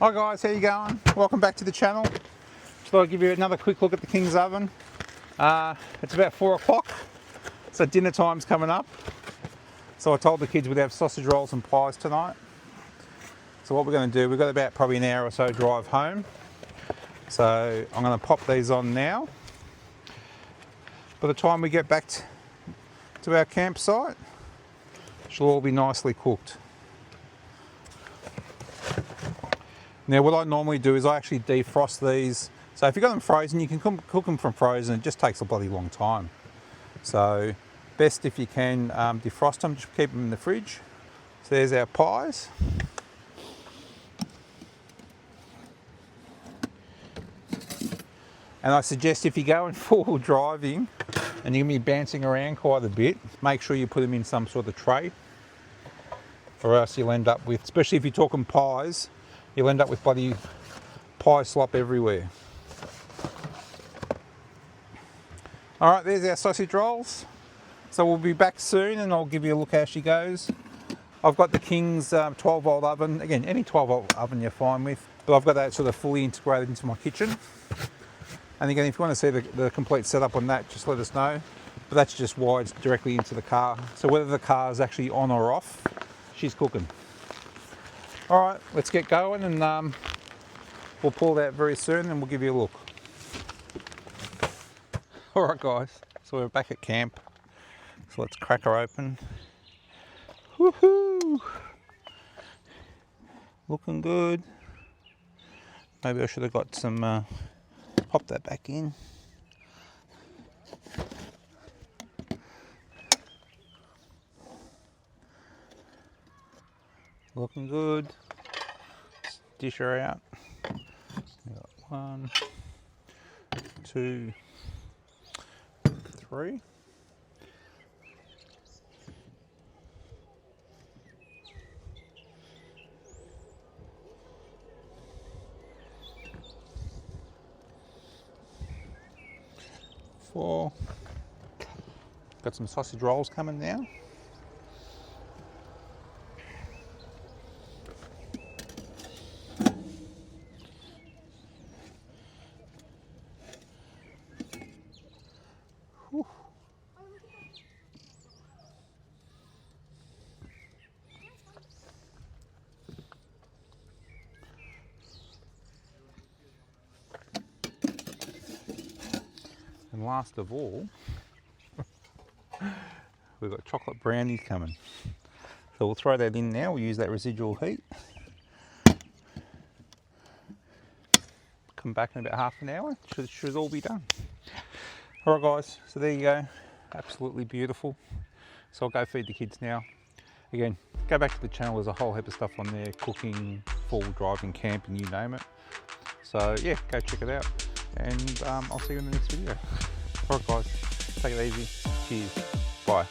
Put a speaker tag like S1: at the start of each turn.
S1: Hi guys, how you going? Welcome back to the channel. Just thought I'd give you another quick look at the King's oven. It's about 4 o'clock, so dinner time's coming up. So I told the kids we'd have sausage rolls and pies tonight. So what we're going to do, we've got about probably an hour or so drive home. So I'm going to pop these on now. By the time we get back to our campsite, she'll all be nicely cooked. Now what I normally do is I actually defrost these. So if you've got them frozen, you can cook them from frozen. It just takes a bloody long time. So best if you can defrost them, just keep them in the fridge. So there's our pies. And I suggest if you're going forward driving and you're going to be bouncing around quite a bit, make sure you put them in some sort of tray, or else you'll end up with, especially if you're talking pies, you'll end up with bloody pie slop everywhere. Alright, there's our sausage rolls. So we'll be back soon and I'll give you a look how she goes. I've got the King's 12 volt oven. Again, any 12 volt oven you're fine with. But I've got that sort of fully integrated into my kitchen. And again, if you want to see the complete setup on that, just let us know. But that's just wired directly into the car. So whether the car is actually on or off, she's cooking. Alright, let's get going and we'll pull that very soon and we'll give you a look. Alright guys, so we're back at camp. So let's crack her open. Woohoo! Looking good. Maybe I should have got some, pop that back in. Looking good. Let's dish her out. We got 1, 2, 3. Got some sausage rolls coming now. Whew. And last of all, we've got chocolate brownies coming. So we'll throw that in now, we'll use that residual heat. Come back in about half an hour, should all be done. Alright guys, so there you go, absolutely beautiful. So I'll go feed the kids now. Again, go back to the channel, there's a whole heap of stuff on there, cooking, full driving, camping, you name it. So yeah, go check it out and I'll see you in the next video. Alright guys, take it easy, cheers, bye.